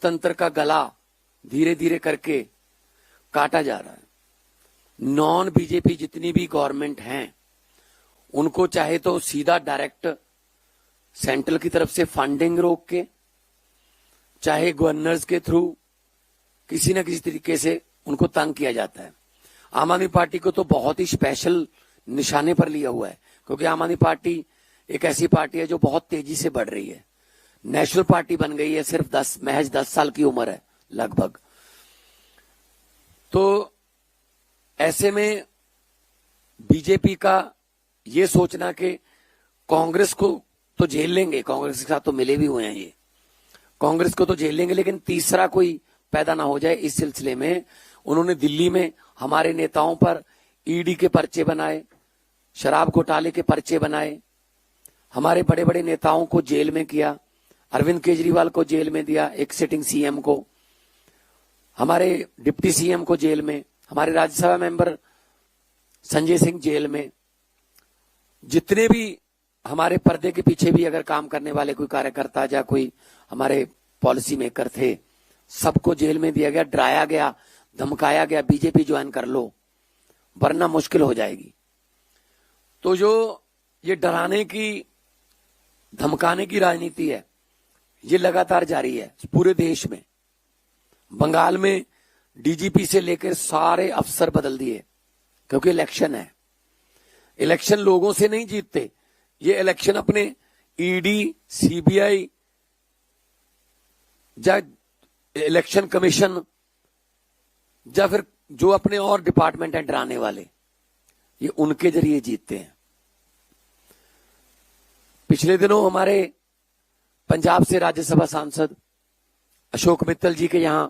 लोकतंत्र का गला धीरे धीरे करके काटा जा रहा है। नॉन बीजेपी जितनी भी गवर्नमेंट हैं उनको चाहे तो सीधा डायरेक्ट सेंट्रल की तरफ से फंडिंग रोक के, चाहे गवर्नर्स के थ्रू किसी न किसी तरीके से उनको तंग किया जाता है। आम आदमी पार्टी को तो बहुत ही स्पेशल निशाने पर लिया हुआ है, क्योंकि आम आदमी पार्टी एक ऐसी पार्टी है जो बहुत तेजी से बढ़ रही है। नेशनल पार्टी बन गई है, सिर्फ महज 10 साल की उम्र है लगभग। तो ऐसे में बीजेपी का ये सोचना कि कांग्रेस को तो झेल लेंगे, कांग्रेस के साथ तो मिले भी हुए हैं ये, कांग्रेस को तो झेल लेंगे, लेकिन तीसरा कोई पैदा ना हो जाए, इस सिलसिले में उन्होंने दिल्ली में हमारे नेताओं पर ईडी के पर्चे बनाए, शराब घोटाले के पर्चे बनाए, हमारे बड़े बड़े नेताओं को जेल में किया, अरविंद केजरीवाल को जेल में दिया, एक सिटिंग सीएम को, हमारे डिप्टी सीएम को जेल में, हमारे राज्यसभा मेंबर संजय सिंह जेल में, जितने भी हमारे पर्दे के पीछे भी अगर काम करने वाले कोई कार्यकर्ता या कोई हमारे पॉलिसी मेकर थे, सबको जेल में दिया गया, डराया गया, धमकाया गया, बीजेपी ज्वाइन कर लो वरना मुश्किल हो जाएगी। तो जो ये डराने की धमकाने की राजनीति है ये लगातार जारी है पूरे देश में। बंगाल में डीजीपी से लेकर सारे अफसर बदल दिए, क्योंकि इलेक्शन है। इलेक्शन लोगों से नहीं जीतते, ये इलेक्शन अपने ईडी, सीबीआई या इलेक्शन कमीशन या फिर जो अपने और डिपार्टमेंट हैं डराने वाले, ये उनके जरिए जीतते हैं। पिछले दिनों हमारे पंजाब से राज्यसभा सांसद अशोक मित्तल जी के यहां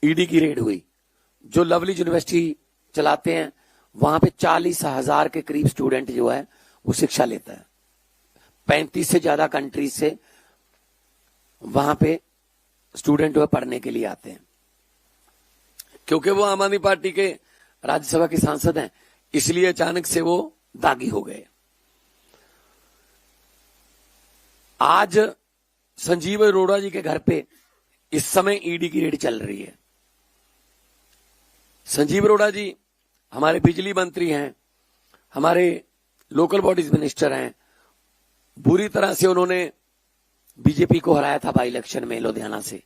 ईडी की रेड हुई, जो लवली यूनिवर्सिटी चलाते हैं। वहां पे 40,000 के करीब स्टूडेंट जो है वो शिक्षा लेता है। 35 से ज्यादा कंट्रीज से वहां पे स्टूडेंट जो है पढ़ने के लिए आते हैं। क्योंकि वो आम आदमी पार्टी के राज्यसभा के सांसद हैं, इसलिए अचानक से वो दागी हो गए। आज संजीव अरोड़ा जी के घर पे इस समय ईडी की रेड चल रही है। संजीव अरोड़ा जी हमारे बिजली मंत्री हैं, हमारे लोकल बॉडीज मिनिस्टर हैं, बुरी तरह से उन्होंने बीजेपी को हराया था बाई इलेक्शन में लुधियाना से,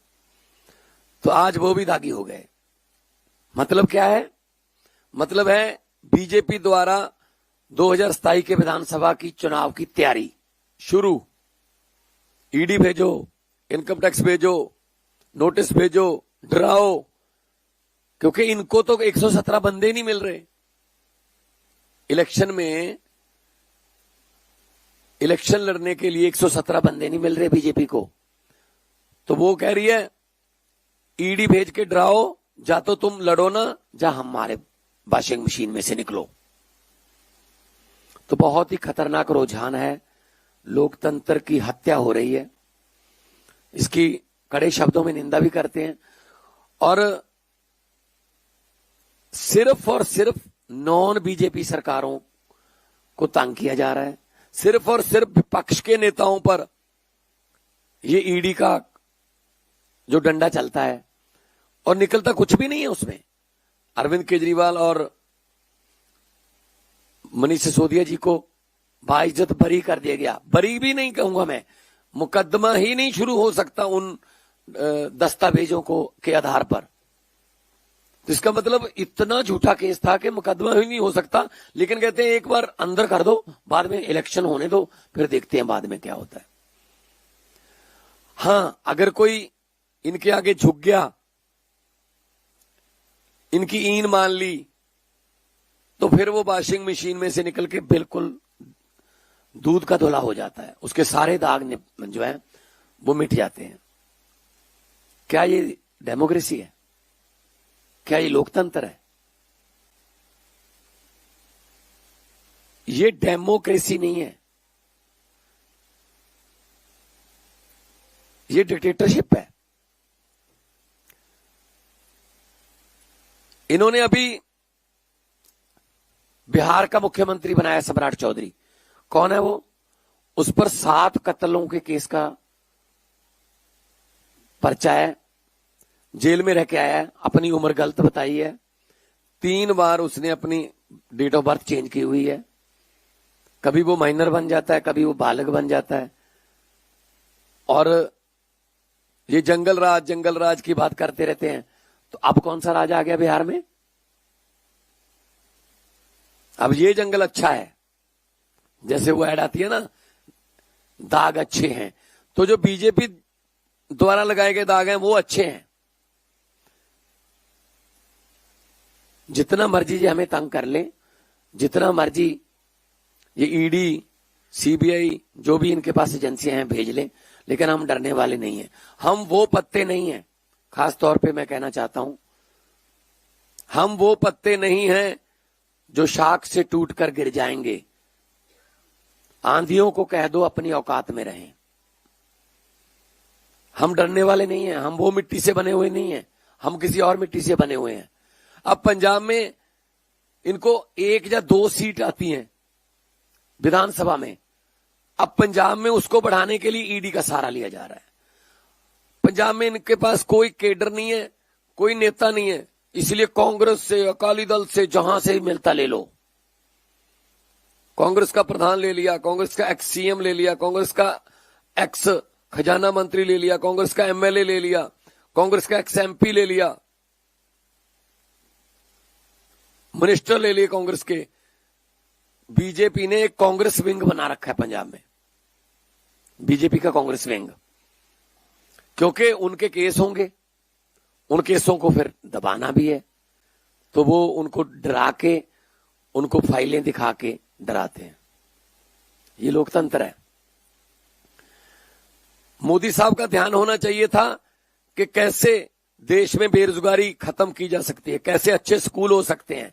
तो आज वो भी दागी हो गए। मतलब क्या है? मतलब है बीजेपी द्वारा 2027 के विधानसभा की चुनाव की तैयारी शुरू। ईडी भेजो, इनकम टैक्स भेजो, नोटिस भेजो, डराओ, क्योंकि इनको तो 117 बंदे नहीं मिल रहे इलेक्शन में। इलेक्शन लड़ने के लिए 117 बंदे नहीं मिल रहे बीजेपी को, तो वो कह रही है ईडी भेज के डराओ, जा तो तुम लड़ो ना, जा हमारे वॉशिंग मशीन में से निकलो। तो बहुत ही खतरनाक रुझान है, लोकतंत्र की हत्या हो रही है, इसकी कड़े शब्दों में निंदा भी करते हैं। और सिर्फ और सिर्फ नॉन बीजेपी सरकारों को तंग किया जा रहा है, सिर्फ और सिर्फ विपक्ष के नेताओं पर ये ईडी का जो डंडा चलता है, और निकलता कुछ भी नहीं है उसमें। अरविंद केजरीवाल और मनीष सिसोदिया जी को बाइज्जत बरी कर दिया गया। बरी भी नहीं कहूंगा मैं, मुकदमा ही नहीं शुरू हो सकता उन दस्तावेजों को के आधार पर। तो इसका मतलब इतना झूठा केस था कि मुकदमा ही नहीं हो सकता, लेकिन कहते हैं एक बार अंदर कर दो, बाद में इलेक्शन होने दो, फिर देखते हैं बाद में क्या होता है। हां, अगर कोई इनके आगे झुक गया, इनकी ईन मान ली, तो फिर वो वॉशिंग मशीन में से निकल के बिल्कुल दूध का धुला हो जाता है, उसके सारे दाग जो है वो मिट जाते हैं। क्या ये डेमोक्रेसी है? क्या ये लोकतंत्र है? ये डेमोक्रेसी नहीं है, ये डिक्टेटरशिप है। इन्होंने अभी बिहार का मुख्यमंत्री बनाया सम्राट चौधरी। कौन है वो? उस पर 7 कत्लों के केस का पर्चा है, जेल में रह के आया है, अपनी उम्र गलत बताई है, 3 बार उसने अपनी डेट ऑफ बर्थ चेंज की हुई है, कभी वो माइनर बन जाता है, कभी वो बालक बन जाता है। और ये जंगल राज की बात करते रहते हैं। तो अब कौन सा राज आ गया बिहार में? अब ये जंगल अच्छा है, जैसे वो ऐड आती है ना, दाग अच्छे हैं, तो जो बीजेपी द्वारा लगाए गए दाग हैं वो अच्छे हैं। जितना मर्जी ये हमें तंग कर ले, जितना मर्जी ये ईडी, सीबीआई, जो भी इनके पास एजेंसियां हैं भेज ले, लेकिन हम डरने वाले नहीं हैं। हम वो पत्ते नहीं हैं, खास तौर पे मैं कहना चाहता हूं, हम वो पत्ते नहीं हैं जो शाख से टूटकर गिर जाएंगे। आंधियों को कह दो अपनी औकात में रहें। हम डरने वाले नहीं हैं, हम वो मिट्टी से बने हुए नहीं हैं, हम किसी और मिट्टी से बने हुए हैं। अब पंजाब में इनको 1 या 2 सीट आती हैं विधानसभा में, अब पंजाब में उसको बढ़ाने के लिए ईडी का सहारा लिया जा रहा है। पंजाब में इनके पास कोई केडर नहीं है, कोई नेता नहीं है, इसलिए कांग्रेस से, अकाली दल से, जहां से मिलता ले लो। कांग्रेस का प्रधान ले लिया, कांग्रेस का एक्स सीएम ले लिया, कांग्रेस का एक्स खजाना मंत्री ले लिया, कांग्रेस का एमएलए ले लिया, कांग्रेस का एक्स एमपी ले लिया, मिनिस्टर ले लिए कांग्रेस के। बीजेपी ने एक कांग्रेस विंग बना रखा है पंजाब में, बीजेपी का कांग्रेस विंग, क्योंकि उनके केस होंगे, उन केसों को फिर दबाना भी है, तो वो उनको डरा के, उनको फाइलें दिखा के डराते हैं। ये लोकतंत्र है। मोदी साहब का ध्यान होना चाहिए था कि कैसे देश में बेरोजगारी खत्म की जा सकती है, कैसे अच्छे स्कूल हो सकते हैं,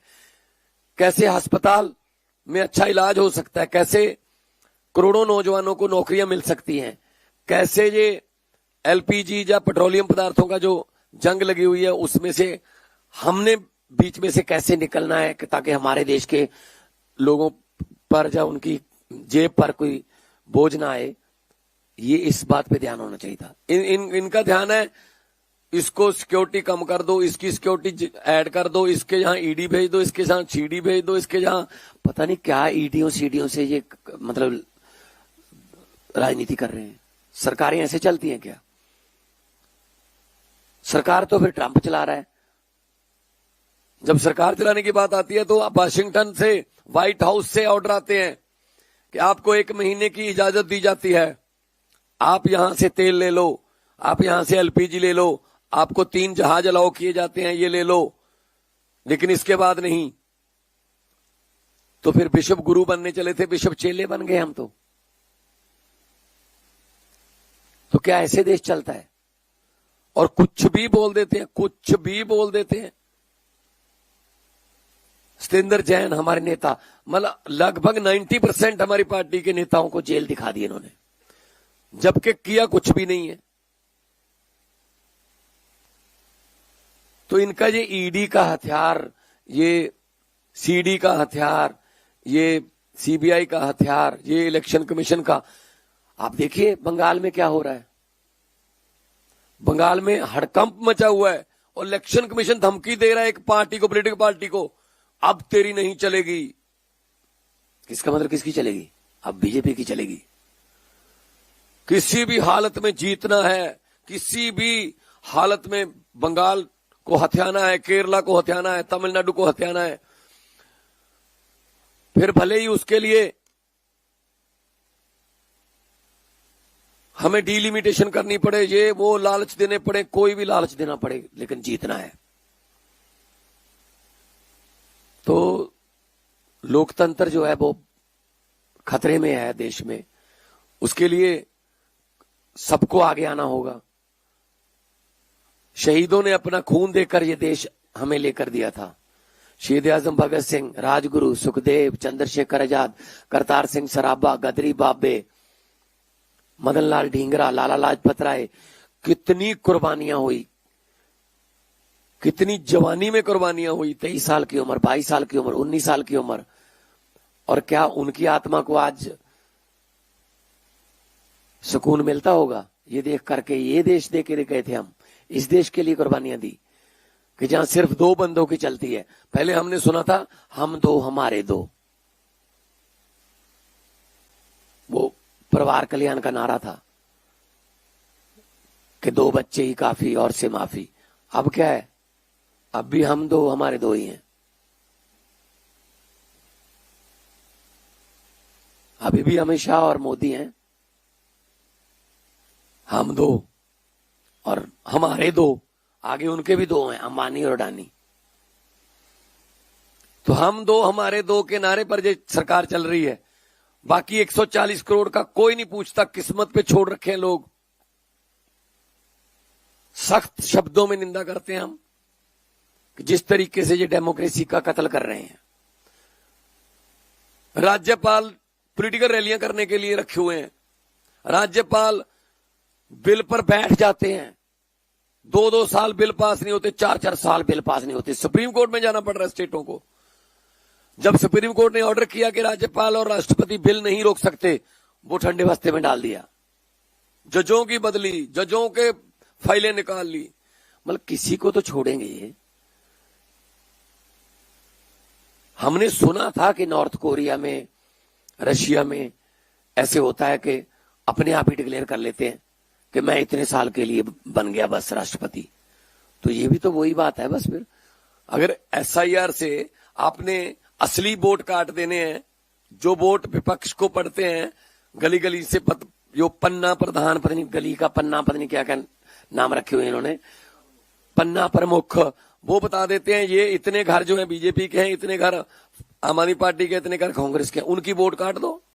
कैसे अस्पताल में अच्छा इलाज हो सकता है, कैसे करोड़ों नौजवानों को नौकरियां मिल सकती हैं, कैसे ये एलपीजी या पेट्रोलियम पदार्थों का जो जंग लगी हुई है उसमें से हमने बीच में से कैसे निकलना है ताकि हमारे देश के लोगों पर या उनकी जेब पर कोई बोझ ना आए। ये इस बात पे ध्यान होना चाहिए था। इनका ध्यान है इसको सिक्योरिटी कम कर दो, इसकी सिक्योरिटी ऐड कर दो, इसके यहां ईडी भेज दो, इसके यहां सीडी भेज दो, इसके यहां पता नहीं क्या ईडीओ सीडीओ से ये मतलब राजनीति कर रहे हैं। सरकारें ऐसे चलती हैं क्या? सरकार तो फिर ट्रंप चला रहा है। जब सरकार चलाने की बात आती है तो वाशिंगटन से, व्हाइट हाउस से ऑर्डर आते हैं कि आपको 1 महीने की इजाजत दी जाती है, आप यहां से तेल ले लो, आप यहां से एलपीजी ले लो, आपको 3 जहाज अलाउ किए जाते हैं, ये ले लो, लेकिन इसके बाद नहीं। तो फिर बिशप गुरु बनने चले थे, बिशप चेले बन गए हम तो क्या ऐसे देश चलता है? और कुछ भी बोल देते हैं, कुछ भी बोल देते हैं। सतेंद्र जैन हमारे नेता, मतलब लगभग 90% हमारी पार्टी के नेताओं को जेल दिखा दी इन्होंने, जबकि किया कुछ भी नहीं है। तो इनका ये ईडी का हथियार, ये सीडी का हथियार, ये सीबीआई का हथियार, ये इलेक्शन कमीशन का, आप देखिए बंगाल में क्या हो रहा है। बंगाल में हड़कंप मचा हुआ है और इलेक्शन कमीशन धमकी दे रहा है एक पार्टी को, पॉलिटिकल पार्टी को, अब तेरी नहीं चलेगी। किसका मतलब किसकी चलेगी? अब बीजेपी की चलेगी। किसी भी हालत में जीतना है, किसी भी हालत में बंगाल को हथियाना है, केरला को हथियाना है, तमिलनाडु को हथियाना है, फिर भले ही उसके लिए हमें डिलिमिटेशन करनी पड़े, ये वो लालच देने पड़े, कोई भी लालच देना पड़े, लेकिन जीतना है। तो लोकतंत्र जो है वो खतरे में है देश में, उसके लिए सबको आगे आना होगा। शहीदों ने अपना खून देकर ये देश हमें लेकर दिया था। शहीद आजम भगत सिंह, राजगुरु, सुखदेव, चंद्रशेखर आजाद, करतार सिंह सराभा, गदरी बाबे, मदन लाल ढींगरा, लाला लाजपत राय, कितनी कुर्बानियां हुई, कितनी जवानी में कुर्बानियां हुई। 23 साल की उम्र, 22 साल की उम्र, 19 साल की उम्र। और क्या उनकी आत्मा को आज सुकून मिलता होगा? ये देख करके ये देश दे के गए थे हम, इस देश के लिए कुर्बानियां दी कि जहां सिर्फ दो बंदों की चलती है। पहले हमने सुना था हम दो हमारे दो, वो परिवार कल्याण का नारा था कि दो बच्चे ही काफी और से माफी। अब क्या है, अब भी हम दो हमारे दो ही हैं। अभी भी अमित शाह और मोदी हैं, हम दो और हमारे दो, आगे उनके भी दो हैं, अंबानी और अडानी। तो हम दो हमारे दो के नारे पर जो सरकार चल रही है, बाकी 140 करोड़ का कोई नहीं पूछता, किस्मत पे छोड़ रखे हैं लोग। सख्त शब्दों में निंदा करते हैं हम कि जिस तरीके से ये डेमोक्रेसी का कत्ल कर रहे हैं। राज्यपाल पॉलिटिकल रैलियां करने के लिए रखे हुए हैं, राज्यपाल बिल पर बैठ जाते हैं, 2-2 साल बिल पास नहीं होते, 4-4 साल बिल पास नहीं होते, सुप्रीम कोर्ट में जाना पड़ रहा है स्टेटों को। जब सुप्रीम कोर्ट ने ऑर्डर किया कि राज्यपाल और राष्ट्रपति बिल नहीं रोक सकते, वो ठंडे बस्ते में डाल दिया, जजों की बदली, जजों के फाइलें निकाल ली। मतलब किसी को तो छोड़ेंगे ये। हमने सुना था कि नॉर्थ कोरिया में, रशिया में ऐसे होता है कि अपने आप ही डिक्लेयर कर लेते हैं कि मैं इतने साल के लिए बन गया बस राष्ट्रपति। तो ये भी तो वही बात है बस। फिर अगर एसआईआर से आपने असली वोट काट देने हैं, जो वोट विपक्ष को पड़ते हैं, गली गली से जो पन्ना प्रधान, पता नहीं गली का पन्ना, पता नहीं क्या क्या नाम रखे हुए इन्होंने, पन्ना प्रमुख, वो बता देते हैं ये इतने घर जो है बीजेपी के हैं, इतने घर आम आदमी पार्टी के, इतने घर कांग्रेस के, उनकी वोट काट दो।